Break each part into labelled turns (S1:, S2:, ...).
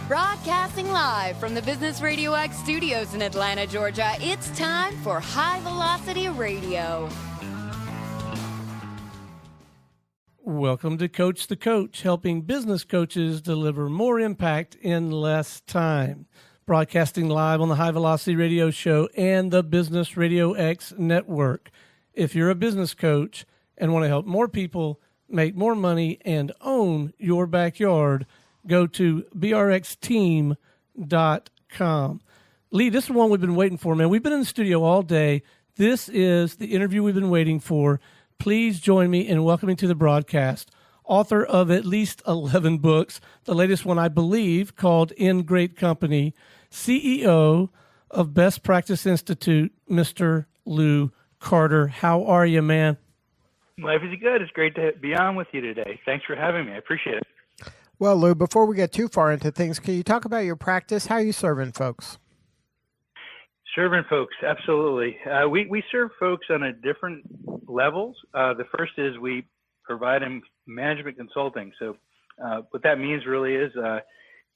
S1: Broadcasting live from the Business Radio X studios in Atlanta, Georgia, it's time for High Velocity Radio.
S2: Welcome to Coach the Coach, helping business coaches deliver more impact in less time. Broadcasting live on the High Velocity Radio Show and the Business Radio X network. If you're a business coach and want to help more people make more money and own your backyard, go to brxteam.com. Lee, this is one we've been waiting for, man. We've been in the studio all day. This is the interview we've been waiting for. Please join me in welcoming to the broadcast, author of at least 11 books, the latest one, I believe, called In Great Company, CEO of Best Practice Institute, Mr. Lou Carter. How are you, man?
S3: Life is good. It's great to be on with you today. Thanks for having me. I appreciate it.
S4: Well, Lou, before we get too far into things, can you talk about your practice? How are you serving folks?
S3: Serving folks, absolutely. We serve folks on a different levels. The first is we provide them management consulting. So what that means really is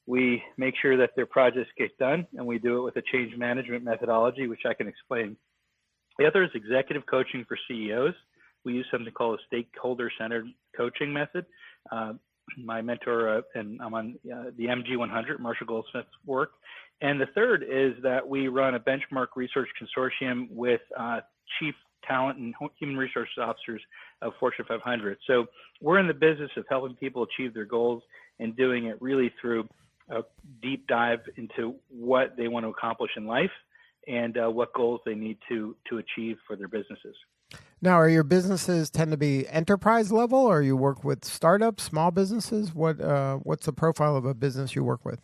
S3: we make sure that their projects get done, and we do it with a change management methodology, which I can explain. The other is executive coaching for CEOs. We use something called a stakeholder-centered coaching method. My mentor, and I'm on the MG100, Marshall Goldsmith's work. And the third is that we run a benchmark research consortium with chief talent and human resources officers of Fortune 500. So we're in the business of helping people achieve their goals and doing it really through a deep dive into what they want to accomplish in life and what goals they need to achieve for their businesses.
S4: Now, are your businesses tend to be enterprise level, or you work with startups, small businesses? What's the profile of a business you work with?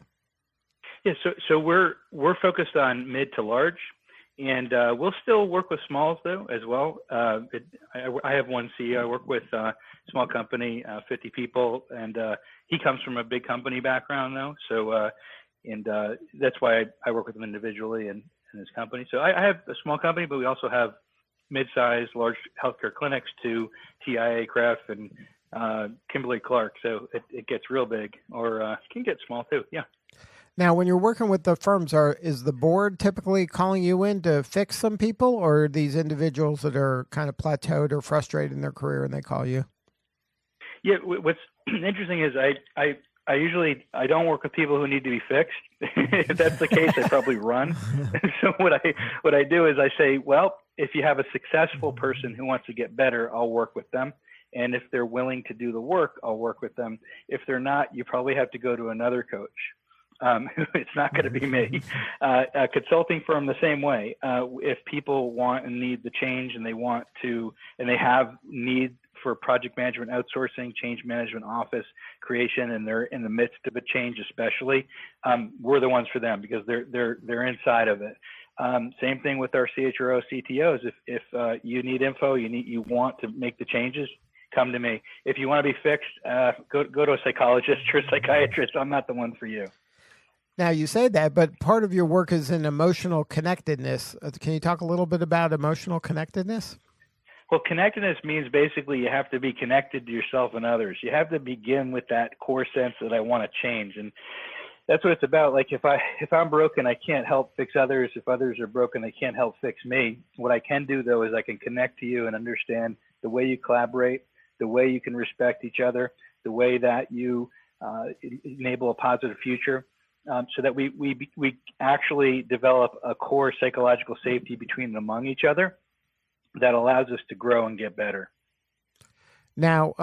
S3: Yeah, so we're focused on mid to large, and we'll still work with smalls though as well. I have one CEO. I work with a small company, 50 people, and he comes from a big company background though. So that's why I work with him individually and his company. So I have a small company, but we also have mid-sized, large healthcare clinics to TIA, Kraft, and Kimberly-Clark. So it gets real big, or it can get small too. Yeah.
S4: Now, when you're working with the firms, is the board typically calling you in to fix some people, or are these individuals that are kind of plateaued or frustrated in their career and they call you?
S3: Yeah. What's interesting is I don't work with people who need to be fixed. If that's the case, I probably run. So what I do is I say, well, if you have a successful person who wants to get better, I'll work with them. And if they're willing to do the work, I'll work with them. If they're not, you probably have to go to another coach. It's not going to be me. A consulting firm the same way. If people want and need the change and they have need for project management outsourcing, change management office creation, and they're in the midst of a change especially, we're the ones for them because they're inside of it. Same thing with our CHRO, CTOs. If you need info, you want to make the changes, come to me. If you want to be fixed, go to a psychologist or a psychiatrist. I'm not the one for you.
S4: Now, you say that, but part of your work is in emotional connectedness. Can you talk a little bit about emotional connectedness?
S3: Well, connectedness means basically you have to be connected to yourself and others. You have to begin with that core sense that I want to change. And that's what it's about. Like if I'm broken, I can't help fix others. If others are broken, they can't help fix me. What I can do though is I can connect to you and understand the way you collaborate, the way you can respect each other, the way that you enable a positive future, so that we actually develop a core psychological safety between and among each other that allows us to grow and get better.
S4: Now,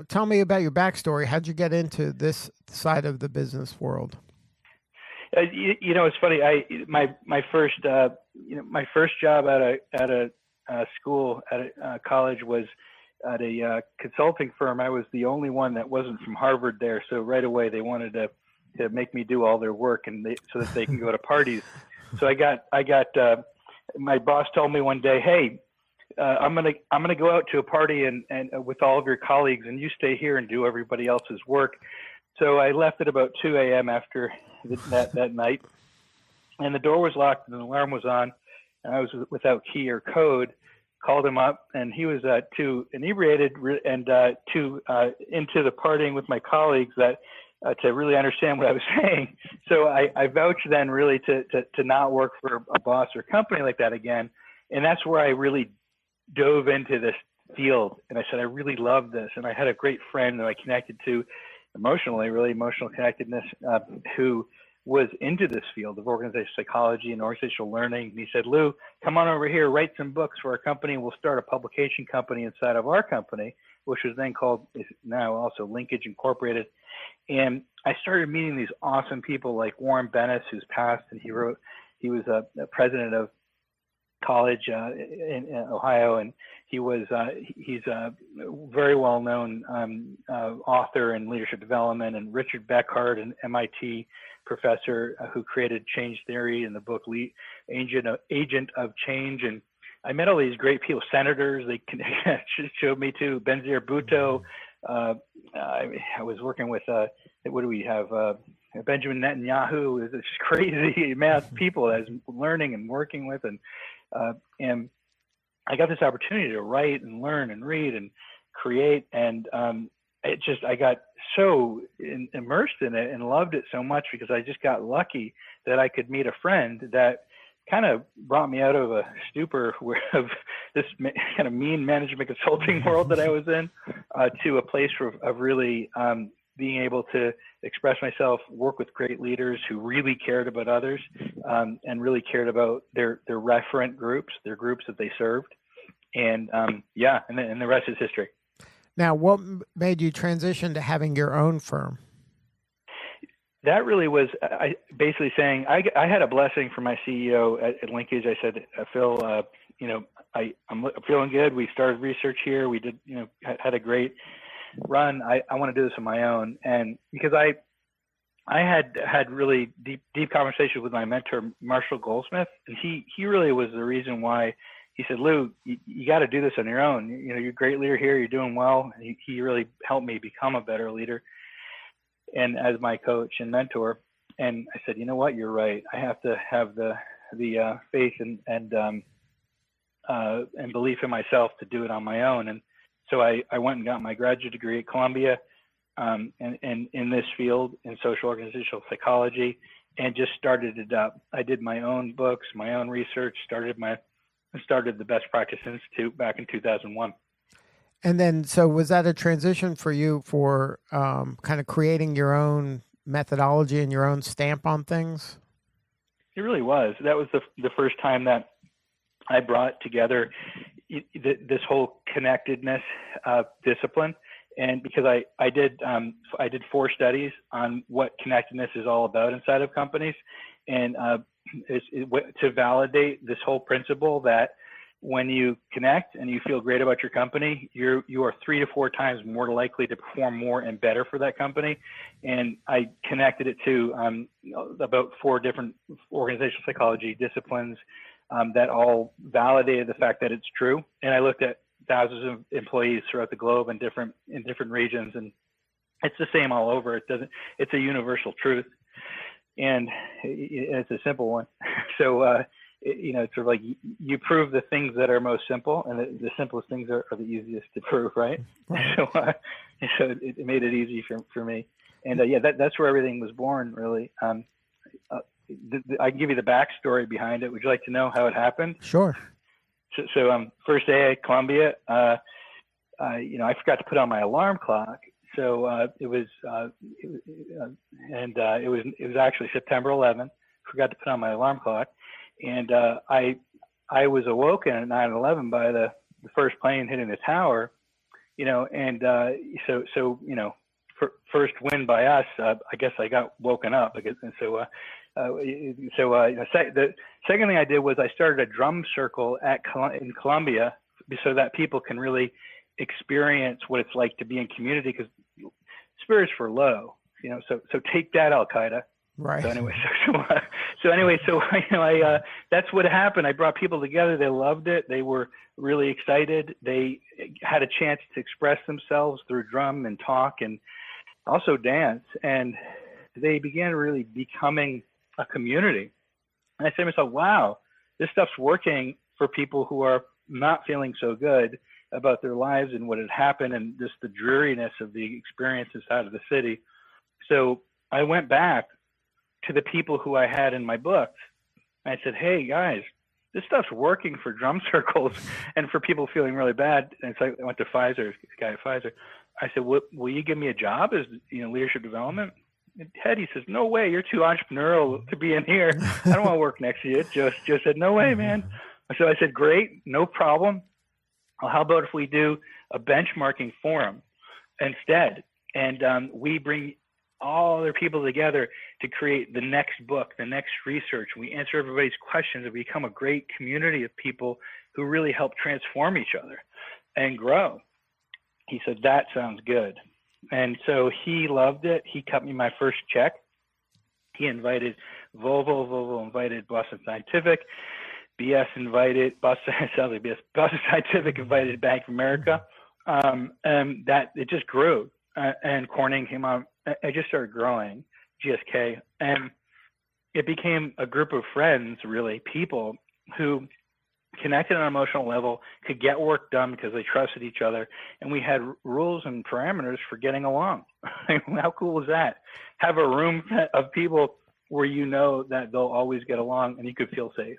S4: tell me about your backstory. How'd you get into this side of the business world?
S3: It's funny. My first job at a school, at a college, was at a consulting firm. I was the only one that wasn't from Harvard there, so right away they wanted to make me do all their work so that they can go to parties. So I got my boss told me one day, hey, I'm gonna go out to a party and with all of your colleagues, and you stay here and do everybody else's work. So I left at about 2 a.m. after that night, and the door was locked and the alarm was on, and I was without key or code. Called him up, and he was too inebriated and too into the partying with my colleagues that to really understand what I was saying. So I vouched then really to not work for a boss or company like that again. And that's where I really dove into this field. And I said, I really love this. And I had a great friend that I connected to emotionally, really emotional connectedness, who was into this field of organizational psychology and organizational learning. And he said, Lou, come on over here, write some books for our company. We'll start a publication company inside of our company, which was then called, is now also Linkage Incorporated. And I started meeting these awesome people like Warren Bennis, who's passed, and he was a president of college in Ohio, and he's a very well-known author in leadership development, and Richard Beckhart, an MIT professor who created change theory in the book Agent of Change. And I met all these great people, senators. They showed me to Benazir Bhutto. I was working with what do we have? Benjamin Netanyahu. Is this crazy amount of people that I was learning and working with, and I got this opportunity to write and learn and read and create, and I got so immersed in it and loved it so much because I just got lucky that I could meet a friend that kind of brought me out of a stupor of this kind of mean management consulting world that I was in to a place of really being able to express myself, work with great leaders who really cared about others and really cared about their referent groups, their groups that they served. And and the rest is history.
S4: Now, what made you transition to having your own firm?
S3: That really was basically saying I had a blessing from my CEO at Linkage. I said, Phil, I'm feeling good. We started research here. We did, had a great run. I want to do this on my own. And because I had really deep conversations with my mentor, Marshall Goldsmith, and he really was the reason why. He said, Lou, you got to do this on your own. You're a great leader here. You're doing well. He really helped me become a better leader, and as my coach and mentor. And I said, you know what? You're right. I have to have the faith and belief in myself to do it on my own. And so I went and got my graduate degree at Columbia, and in this field in social organizational psychology, and just started it up. I did my own books, my own research, started the Best Practice Institute back in 2001.
S4: And then, so was that a transition for you for kind of creating your own methodology and your own stamp on things?
S3: It really was. That was the first time that I brought together this whole connectedness discipline. And because I did 4 studies on what connectedness is all about inside of companies, and to validate this whole principle that when you connect and you feel great about your company, you are 3 to 4 times more likely to perform more and better for that company. And I connected it to about 4 different organizational psychology disciplines that all validated the fact that it's true. And I looked at thousands of employees throughout the globe in different regions, and it's the same all over. It's a universal truth, and it's a simple one. So it's sort of like you prove the things that are most simple, and the simplest things are the easiest to prove, right? So it made it easy for me, and that's where everything was born, really. I can give you the backstory behind it. Would you like to know how it happened?
S4: Sure.
S3: So first day at Columbia, I forgot to put on my alarm clock. So it was actually September 11th. Forgot to put on my alarm clock, and I was awoken at 9/11 by the first plane hitting the tower, first win by us. I guess I got woken up, and so. The second thing I did was I started a drum circle in Columbia so that people can really experience what it's like to be in community, because spirits were low, so take that, Al Qaeda.
S4: Right.
S3: So anyway, that's what happened. I brought people together. They loved it. They were really excited. They had a chance to express themselves through drum and talk and also dance. And they began really becoming a community. And I said to myself, wow, this stuff's working for people who are not feeling so good about their lives and what had happened and just the dreariness of the experience inside of the city. So I went back to the people who I had in my books. I said, hey, guys, this stuff's working for drum circles and for people feeling really bad. And so I went to Pfizer, this guy at Pfizer. I said, will you give me a job as leadership development? And Ted, he says, no way. You're too entrepreneurial to be in here. I don't want to work next to you. Joe said, no way, man. So I said, great, no problem. Well, how about if we do a benchmarking forum instead? And we bring all other people together to create the next book, the next research. We answer everybody's questions and become a great community of people who really help transform each other and grow. He said, that sounds good. And so he loved it. He cut me my first check. He invited Volvo invited Boston Scientific, BS invited, Boston Scientific invited Bank of America. And that it just grew. And Corning came on. I just started growing, GSK, and it became a group of friends, really, people who connected on an emotional level, could get work done because they trusted each other, and we had rules and parameters for getting along. How cool was that? Have a room of people where you know that they'll always get along and you could feel safe.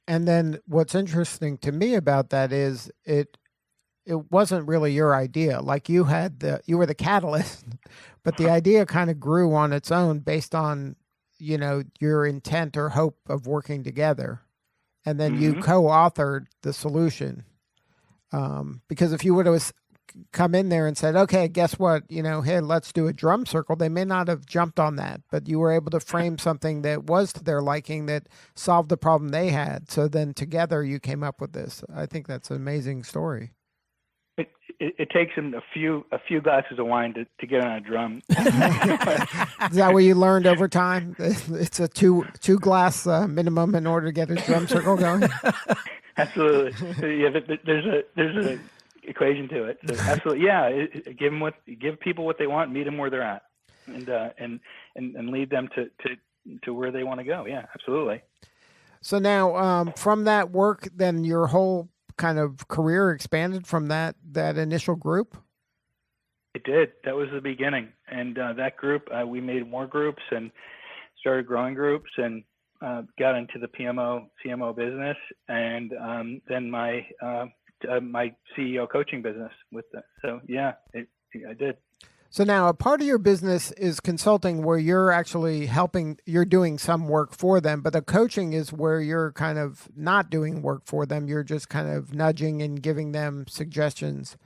S4: And then what's interesting to me about that is it wasn't really your idea. Like you were the catalyst, but the idea kind of grew on its own based on, your intent or hope of working together. And then you co-authored the solution. Because if you would have come in there and said, okay, guess what, hey, let's do a drum circle, they may not have jumped on that, but you were able to frame something that was to their liking that solved the problem they had. So then together you came up with this. I think that's an amazing story.
S3: It takes him a few glasses of wine to get on a drum.
S4: Is that what you learned over time? It's a two glass minimum in order to get a drum circle going.
S3: Absolutely, yeah. There's an equation to it. So absolutely, yeah. Give people what they want, meet them where they're at, and lead them to where they want to go. Yeah, absolutely.
S4: So now, from that work, then your whole kind of career expanded from that initial group?
S3: It did. That was the beginning. And that group, we made more groups and started growing groups and got into the PMO, CMO business, and then my CEO coaching business with that. So yeah, I did.
S4: So now a part of your business is consulting where you're actually you're doing some work for them, but the coaching is where you're kind of not doing work for them. You're just kind of nudging and giving them suggestions.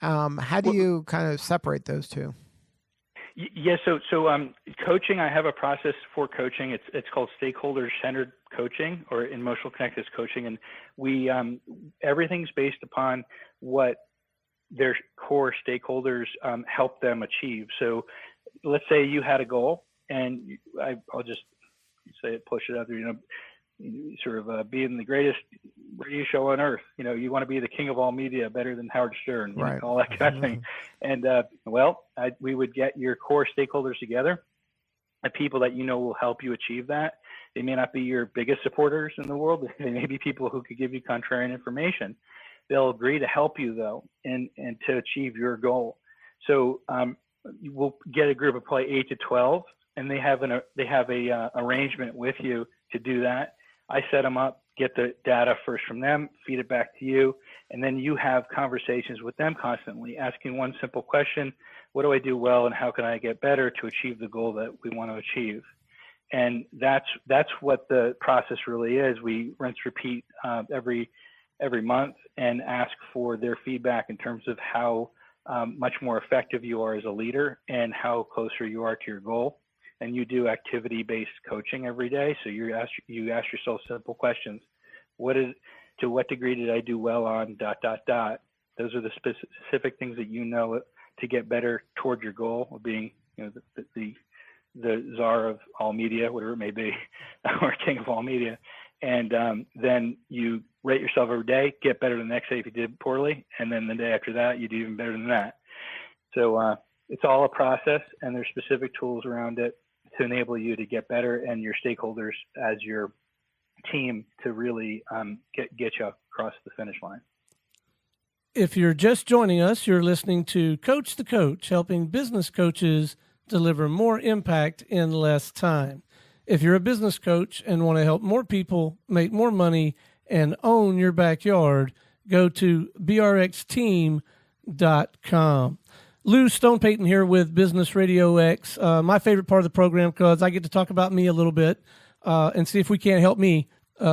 S4: How do you kind of separate those two?
S3: Yeah. So coaching, I have a process for coaching. It's called stakeholder-centered coaching or emotional connectedness coaching. And we, everything's based upon what their core stakeholders help them achieve. So let's say you had a goal, and I'll just say it, push it out there, sort of being the greatest radio show on earth. You want to be the king of all media, better than Howard Stern,
S4: right,
S3: all that kind of thing. And we would get your core stakeholders together, the people that will help you achieve that. They may not be your biggest supporters in the world. They may be people who could give you contrarian information. They'll agree to help you though, and to achieve your goal. So we'll get a group of probably 8 to 12, and they have a arrangement with you to do that. I set them up, get the data first from them, feed it back to you, and then you have conversations with them constantly, asking one simple question: what do I do well, and how can I get better to achieve the goal that we want to achieve? And that's what the process really is. We rinse, repeat every month and ask for their feedback in terms of how much more effective you are as a leader and how closer you are to your goal. And you do activity-based coaching every day. So you ask yourself simple questions. To what degree did I do well on ... Those are the specific things that to get better toward your goal of being the czar of all media, whatever it may be, or king of all media. And then you rate yourself every day, get better the next day if you did poorly, and then the day after that, you do even better than that. So it's all a process, and there's specific tools around it to enable you to get better and your stakeholders as your team to really get you across the finish line.
S2: If you're just joining us, you're listening to Coach the Coach, helping business coaches deliver more impact in less time. If you're a business coach and want to help more people make more money and own your backyard, go to brxteam.com. Lou Stone Payton here with Business Radio X. My favorite part of the program because I get to talk about me a little bit and see if we can't help me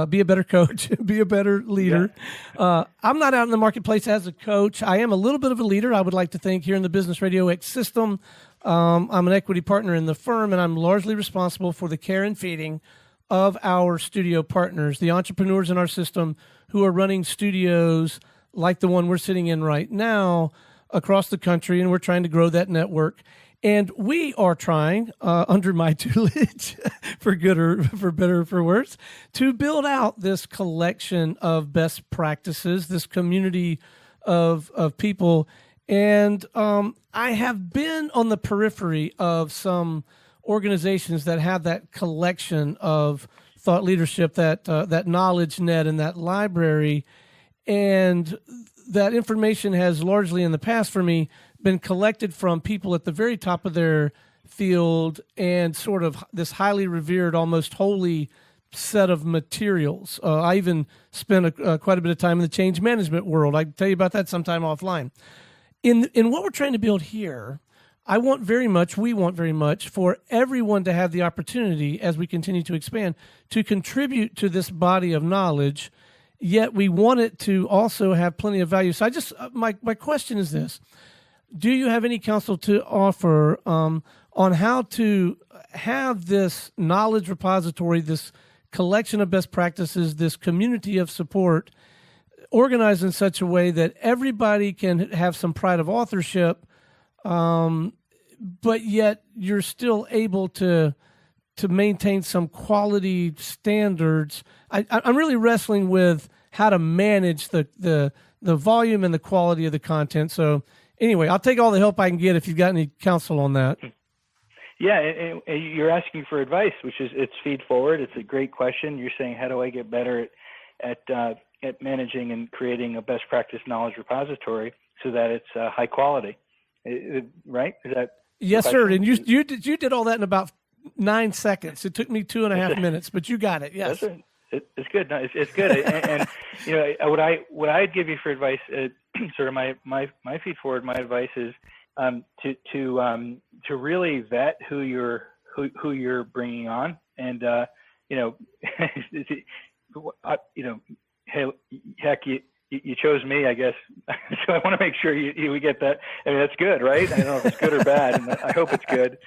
S2: be a better coach, be a better leader. Yeah. I'm not out in the marketplace as a coach. I am a little bit of a leader, I would like to think, here in the Business Radio X system. I'm an equity partner in the firm, and I'm largely responsible for the care and feeding of our studio partners, the entrepreneurs in our system who are running studios like the one we're sitting in right now across the country, and we're trying to grow that network. And we are trying, under my tutelage, for good or for better or for worse, to build out this collection of best practices, this community of people. And I have been on the periphery of some organizations that have that collection of thought leadership, that knowledge net and that library. And that information has largely in the past for me been collected from people at the very top of their field and sort of this highly revered, almost holy set of materials. I even spent quite a bit of time in the change management world. I can tell you about that sometime offline. In what we're trying to build here, we want very much for everyone to have the opportunity, as we continue to expand, to contribute to this body of knowledge, yet we want it to also have plenty of value. So my question is this. Do you have any counsel to offer on how to have this knowledge repository, this collection of best practices, this community of support organized in such a way that everybody can have some pride of authorship, but yet you're still able to maintain some quality standards? I'm really wrestling with how to manage the volume and the quality of the content. So anyway, I'll take all the help I can get if you've got any counsel on that.
S3: Yeah, and you're asking for advice, which is, it's feed forward. It's a great question. You're saying, how do I get better at managing and creating a best practice knowledge repository so that it's high quality, right? Is that
S2: yes, sir? And you did all that in about 9 seconds. It took me 2.5 minutes, but you got it. Yes.
S3: It's good. No, it's good. and you know, what I'd give you for advice, sort of my feed forward. My advice is to really vet who you're bringing on, and hey, heck, you chose me, I guess. So I want to make sure we get that. I mean, that's good, right? I don't know if it's good or bad, and I hope it's good.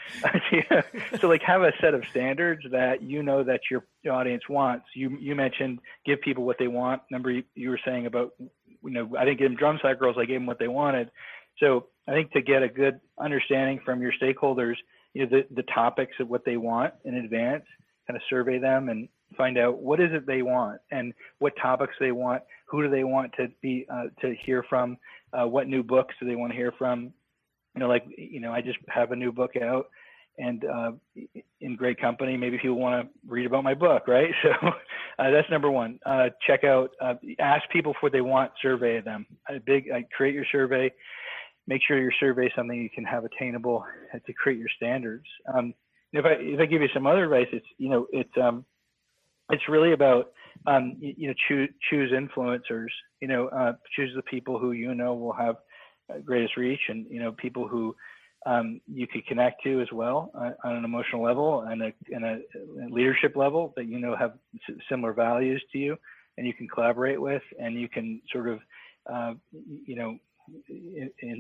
S3: So like, have a set of standards that that your audience wants. You mentioned give people what they want. Remember you were saying about, I didn't give them drum set girls, I gave them what they wanted. So I think to get a good understanding from your stakeholders, the topics of what they want in advance, kind of survey them and find out what is it they want and what topics they want. Who do they want to hear from? What new books do they want to hear from? I just have a new book out, and in great company, maybe people want to read about my book, right? So that's number one. Check out, ask people for what they want, survey them. Create your survey. Make sure your survey is something you can have attainable to create your standards. If I give you some other advice, it's really about choose influencers. Choose the people who will have greatest reach, and people who you could connect to as well on an emotional level and a leadership level that have similar values to you, and you can collaborate with, and you can sort of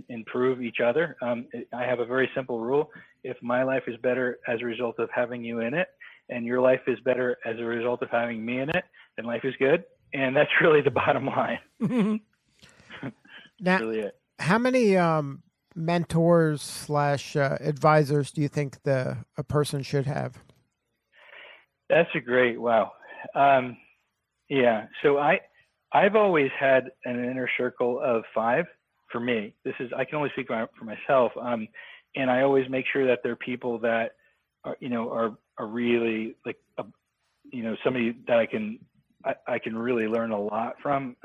S3: improve each other. I have a very simple rule: if my life is better as a result of having you in it, and your life is better as a result of having me in it, then life is good. And that's really the bottom line.
S4: Now,
S3: really it.
S4: How many mentors / advisors do you think a person should have?
S3: That's a great, wow. Yeah. So I've always had an inner circle of 5 for me. I can only speak for myself. And I always make sure that they're people that are really like, somebody that I can really learn a lot from.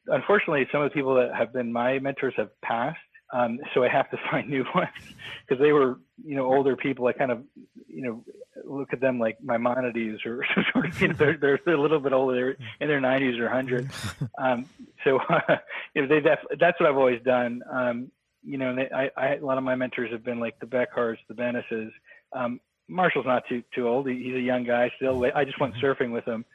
S3: Unfortunately, some of the people that have been my mentors have passed. So I have to find new ones because they were, older people. I kind of, look at them like Maimonides or sort of, they're a little bit older. They're in their 90s or 100. That's what I've always done. And a lot of my mentors have been like the Beckharts, the Bennises. Marshall's not too old. He's a young guy still. I just went surfing with him.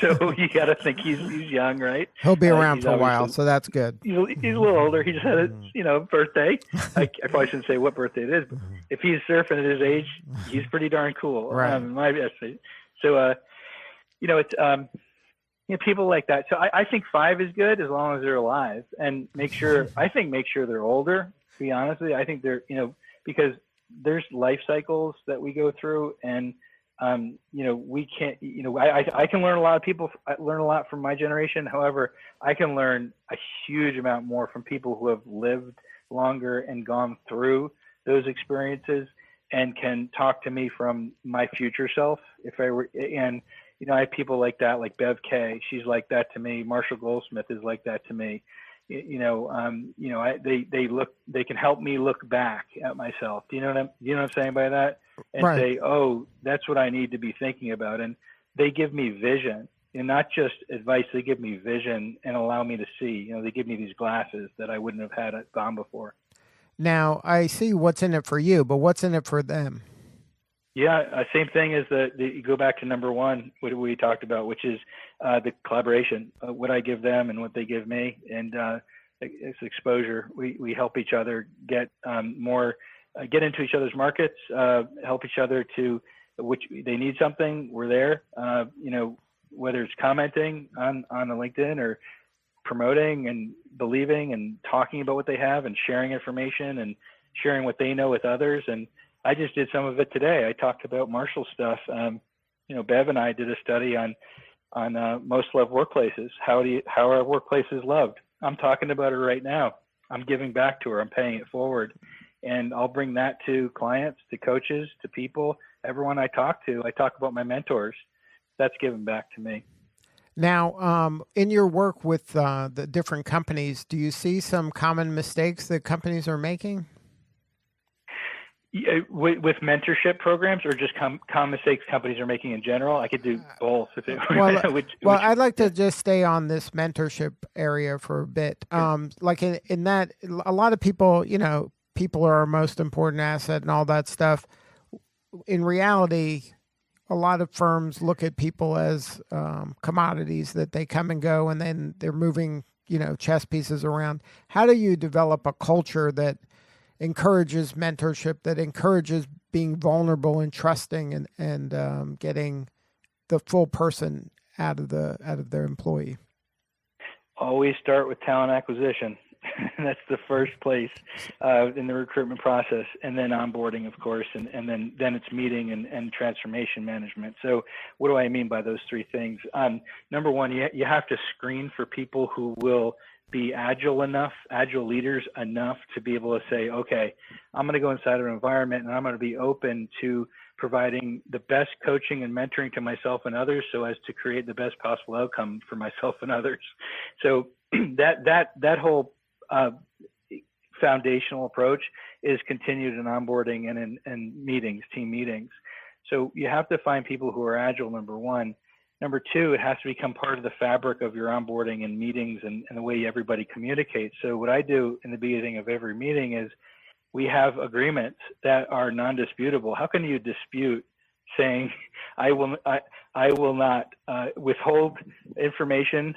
S3: So you got to think he's young, right?
S4: He'll be around for a while, so that's good.
S3: He's a little older. He just had a, birthday. I probably shouldn't say what birthday it is, but if he's surfing at his age, he's pretty darn cool.
S4: Right.
S3: My estimate. So, it's people like that. So I think 5 is good as long as they're alive, and make sure they're older. To be honest with you, I think they're because there's life cycles that we go through, and we can't, I can learn a lot I learn a lot from my generation. However, I can learn a huge amount more from people who have lived longer and gone through those experiences and can talk to me from my future self. If I were, and, I have people like that, like Bev Kay, she's like that to me. Marshall Goldsmith is like that to me. They can help me look back at myself. Do you know what I'm saying by that? And
S4: right.
S3: Say, oh, that's what I need to be thinking about. And they give me vision, and not just advice. They give me vision and allow me to see. They give me these glasses that I wouldn't have had gone before.
S4: Now I see what's in it for you, but what's in it for them?
S3: Yeah, same thing as you go back to number 1, what we talked about, which is the collaboration, what I give them and what they give me, and it's exposure. We help each other get more, get into each other's markets, help each other to which they need something. We're there, whether it's commenting on the LinkedIn or promoting and believing and talking about what they have and sharing information and sharing what they know with others. And I just did some of it today. I talked about Marshall stuff. Bev and I did a study on most loved workplaces. How are workplaces loved? I'm talking about it right now. I'm giving back to her. I'm paying it forward. And I'll bring that to clients, to coaches, to people, everyone I talk to. I talk about my mentors. That's giving back to me.
S4: Now, in your work with the different companies, do you see some common mistakes that companies are making?
S3: Yeah, with mentorship programs, or just common mistakes companies are making in general? I could do both. If it,
S4: well, I'd like to just stay on this mentorship area for a bit. Like in that, a lot of people, people are our most important asset and all that stuff. In reality, a lot of firms look at people as commodities that they come and go, and then they're moving, chess pieces around. How do you develop a culture that encourages mentorship, that encourages being vulnerable and trusting and getting the full person out of their employee?
S3: Always start with talent acquisition. That's the first place in the recruitment process, and then onboarding, of course, and then it's meeting and transformation management. So what do I mean by those 3 things? Number 1, you have to screen for people who will be agile leaders enough to be able to say, okay, I'm going to go inside of an environment and I'm going to be open to providing the best coaching and mentoring to myself and others so as to create the best possible outcome for myself and others. So that whole foundational approach is continued in onboarding and in meetings, team meetings. So you have to find people who are agile, number 1. Number 2, it has to become part of the fabric of your onboarding and meetings and the way everybody communicates. So what I do in the beginning of every meeting is we have agreements that are non-disputable. How can you dispute saying, I will not withhold information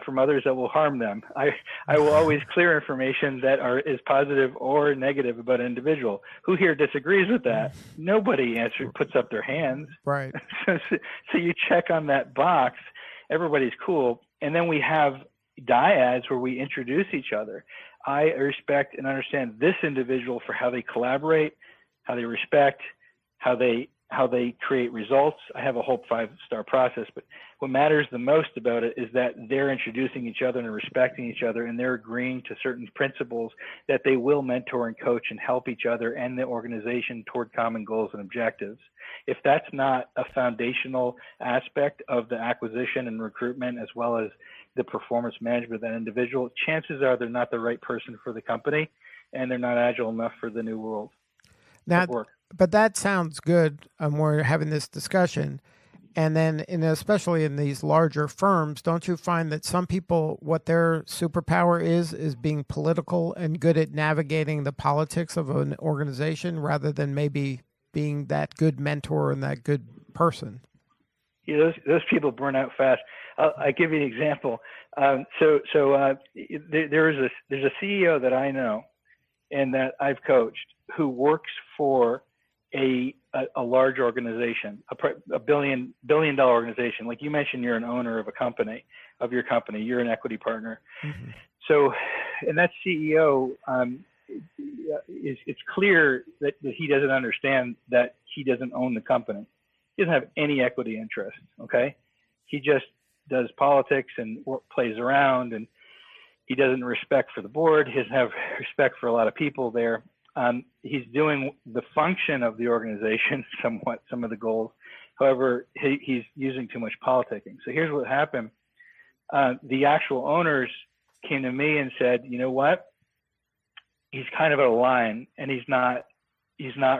S3: from others that will harm them. I will always clear information that is positive or negative about an individual. Who here disagrees with that? Nobody puts up their hands.
S4: Right.
S3: So you check on that box. Everybody's cool. And then we have dyads where we introduce each other. I respect and understand this individual for how they collaborate, how they respect, how they create results. I have a whole 5-star process, but what matters the most about it is that they're introducing each other and respecting each other, and they're agreeing to certain principles that they will mentor and coach and help each other and the organization toward common goals and objectives. If that's not a foundational aspect of the acquisition and recruitment, as well as the performance management of that individual, chances are they're not the right person for the company. and they're not agile enough for the new world
S4: Now,
S3: of work.
S4: but that sounds good. We're having this discussion. And then, especially in these larger firms, don't you find that some people, what their superpower is being political and good at navigating the politics of an organization rather than maybe being that good mentor and that good person?
S3: Yeah, those people burn out fast. I'll give you an example. There's a CEO that I know and that I've coached who works for a large organization, a billion dollar organization. Like you mentioned, you're an owner of your company, you're an equity partner. Mm-hmm. So, and that CEO, it's clear that he doesn't understand that he doesn't own the company. He doesn't have any equity interest. Okay. He just does politics and plays around, and he doesn't respect for the board. He doesn't have respect for a lot of people there. He's doing the function of the organization, somewhat, some of the goals. However, he's using too much politicking. So here's what happened. The actual owners came to me and said, you know what? He's kind of out of line, and he's not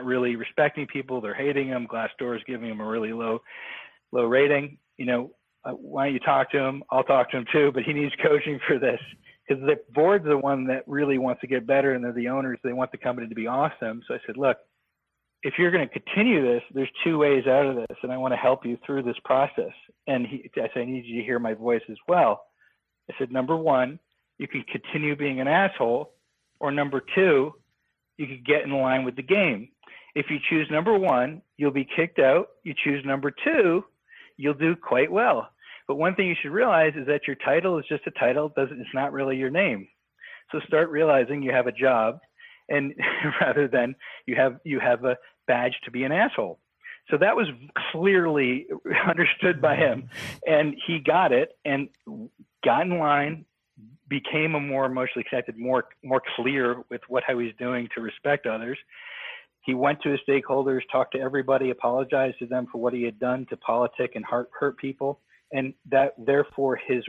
S3: really respecting people. They're hating him. Glassdoor is giving him a really low rating. Why don't you talk to him? I'll talk to him too, but he needs coaching for this. Because the board's the one that really wants to get better, and they're the owners. They want the company to be awesome. So I said, look, if you're going to continue this, there's two ways out of this, and I want to help you through this process. And I said, I need you to hear my voice as well. I said, number one, you can continue being an asshole, or number two, you could get in line with the game. If you choose number one, you'll be kicked out. You choose number two, you'll do quite well. But one thing you should realize is that your title is just a title. It's not really your name. So start realizing you have a job, and rather than you have a badge to be an asshole. So that was clearly understood by him, and he got it and got in line, became a more emotionally connected, more clear with how he's doing to respect others. He went to his stakeholders, talked to everybody, apologized to them for what he had done to politic and hurt people. And that, therefore, his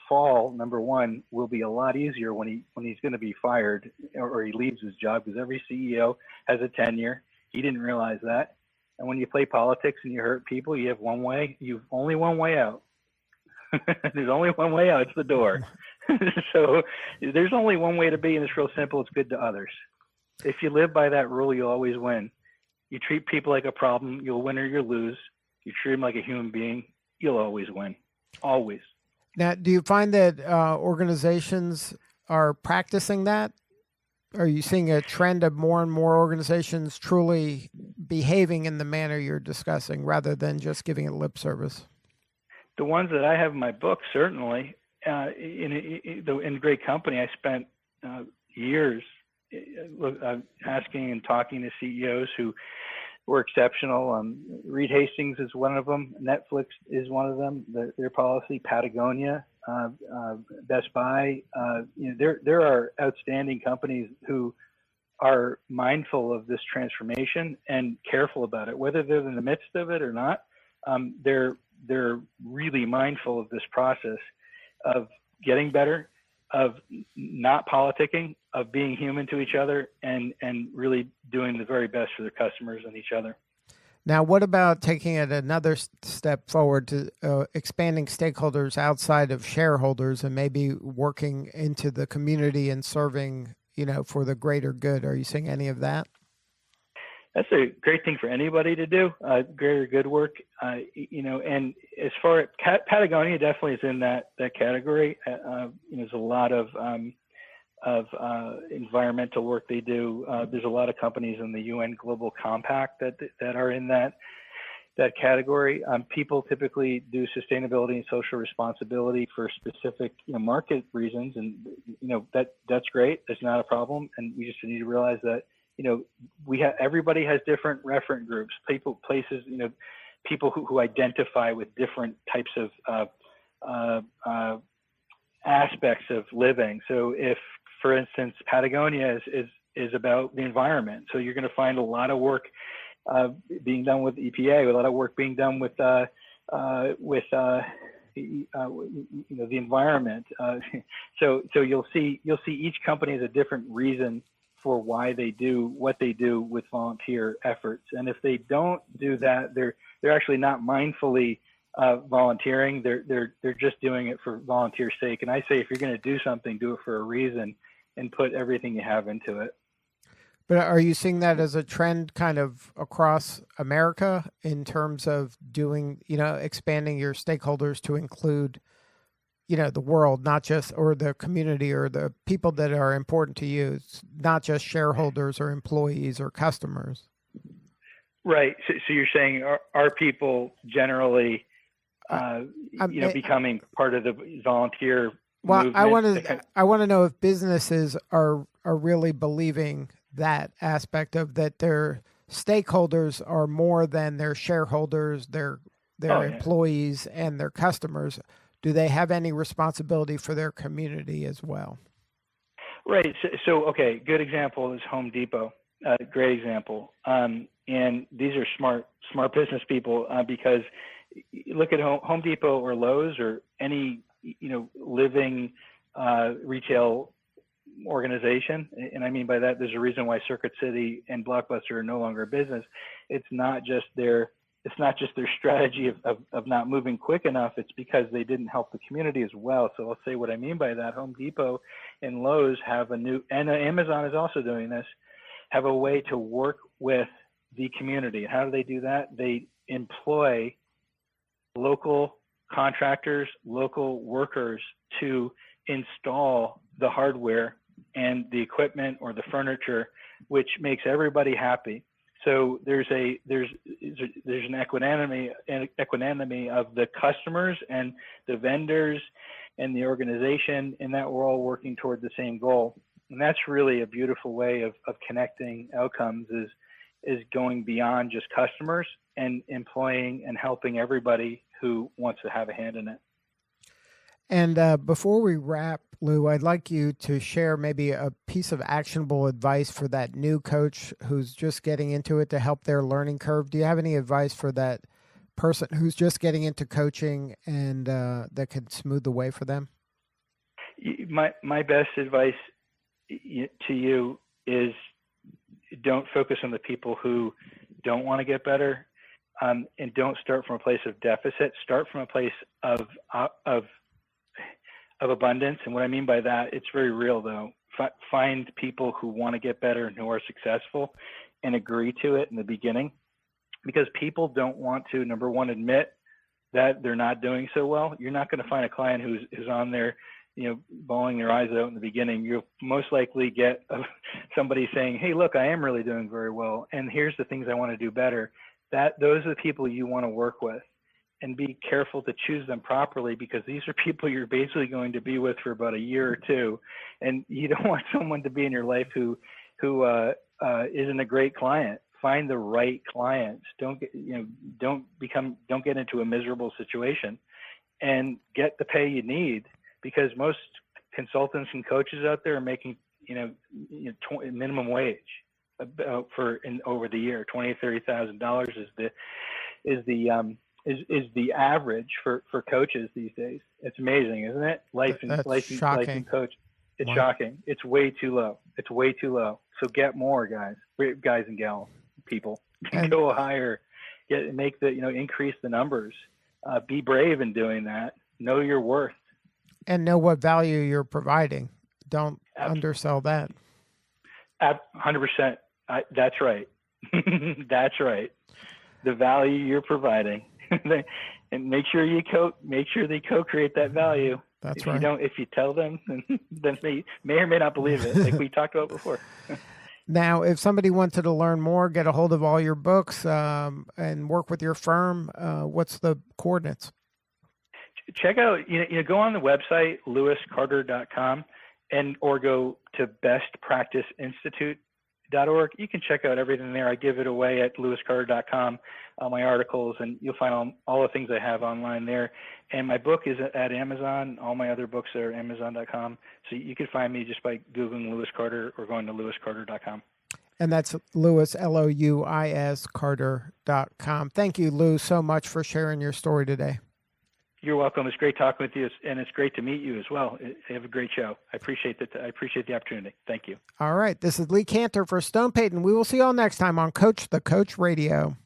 S3: fall, number one, will be a lot easier when he's going to be fired or he leaves his job, because every CEO has a tenure. He didn't realize that. And when you play politics and you hurt people, you have one way. You've only one way out. There's only one way out. It's the door. So there's only one way to be, and it's real simple. It's good to others. If you live by that rule, you'll always win. You treat people like a problem, you'll win or you'll lose. You treat them like a human being, you'll always win. Always.
S4: Now, do you find that organizations are practicing that? Are you seeing a trend of more and more organizations truly behaving in the manner you're discussing rather than just giving it lip service?
S3: The ones that I have in my book, certainly. In great company, I spent years asking and talking to CEOs who were exceptional. Reed Hastings is one of them. Netflix is one of them. Their policy, Patagonia, Best Buy. There are outstanding companies who are mindful of this transformation and careful about it, whether they're in the midst of it or not. They're really mindful of this process of getting better, of not politicking, of being human to each other, and really doing the very best for their customers and each other.
S4: Now, what about taking it another step forward to expanding stakeholders outside of shareholders and maybe working into the community and serving, for the greater good? Are you seeing any of that?
S3: That's a great thing for anybody to do, greater good work, and as far as Patagonia definitely is in that category. There's a lot of environmental work they do. There's a lot of companies in the UN Global Compact that are in that category. People typically do sustainability and social responsibility for specific market reasons, and that's great. That's not a problem, and we just need to realize that everybody has different reference groups, places, people who identify with different types of aspects of living. So if, for instance, Patagonia is about the environment, so you're going to find a lot of work being done with EPA, a lot of work being done with the environment. So you'll see each company has a different reason for why they do what they do with volunteer efforts. And if they don't do that, they're actually not mindfully volunteering. They're just doing it for volunteer sake. And I say, if you're going to do something, do it for a reason and put everything you have into it.
S4: But are you seeing that as a trend kind of across America in terms of doing, expanding your stakeholders to include, the world, not just, or the community or the people that are important to you, it's not just shareholders or employees or customers?
S3: Right. So you're saying are people generally, becoming part of the volunteer movement?
S4: I want to know if businesses are really believing that aspect of that their stakeholders are more than their shareholders, their employees and their customers. Do they have any responsibility for their community as well?
S3: Right. So okay, good example is Home Depot. Great example. And these are smart business people because look at Home Depot or Lowe's or any living retail organization, and I mean by that, there's a reason why Circuit City and Blockbuster are no longer a business. It's not just their strategy of not moving quick enough. It's because they didn't help the community as well. So I'll say what I mean by that. Home Depot and Lowe's have and Amazon is also doing this, have a way to work with the community. How do they do that? They employ local contractors, local workers to install the hardware and the equipment or the furniture, which makes everybody happy. So there's an equanimity of the customers and the vendors and the organization, and that we're all working toward the same goal. And that's really a beautiful way of connecting outcomes is going beyond just customers and employing and helping everybody who wants to have a hand in it.
S4: And before we wrap, Lou, I'd like you to share maybe a piece of actionable advice for that new coach who's just getting into it to help their learning curve. Do you have any advice for that person who's just getting into coaching and that could smooth the way for them?
S3: My best advice to you is don't focus on the people who don't want to get better, and don't start from a place of deficit. Start from a place of abundance. And what I mean by that, it's very real though. Find people who want to get better and who are successful and agree to it in the beginning, because people don't want to, number one, admit that they're not doing so well. You're not going to find a client who's on there, bawling their eyes out in the beginning. You'll most likely get somebody saying, hey, look, I am really doing very well, and here's the things I want to do better. Those are the people you want to work with. And be careful to choose them properly, because these are people you're basically going to be with for about a year or two, and you don't want someone to be in your life who isn't a great client. Find the right clients. Don't get into a miserable situation, and get the pay you need, because most consultants and coaches out there are making minimum wage over the year. $20,000-$30,000 is the average for coaches these days. It's amazing, isn't it? Licensing coach. It's shocking. It's way too low. It's way too low. So get more, guys and gals, people. Go higher. Increase the numbers. Be brave in doing that. Know your worth.
S4: And know what value you're providing. Don't undersell that.
S3: 100%. That's right. That's right. The value you're providing. And make sure they co-create that value.
S4: That's
S3: right. If you tell them, then they may or may not believe it, like we talked about before.
S4: Now, if somebody wanted to learn more, get a hold of all your books, and work with your firm, what's the coordinates?
S3: Check out, go on the website, lewiscarter.com, or go to bestpracticeinstitute.org. You can check out everything there. I give it away at lewiscarter.com, my articles, and you'll find all the things I have online there. And my book is at Amazon. All my other books are amazon.com. So you can find me just by Googling Lewis Carter or going to lewiscarter.com.
S4: And that's Lewis, Louis, Carter.com. Thank you, Lou, so much for sharing your story today.
S3: You're welcome. It's great talking with you, and it's great to meet you as well. You have a great show. I appreciate that. I appreciate the opportunity. Thank you.
S4: All right. This is Lee Cantor for Stone Payton. We will see you all next time on Coach the Coach Radio.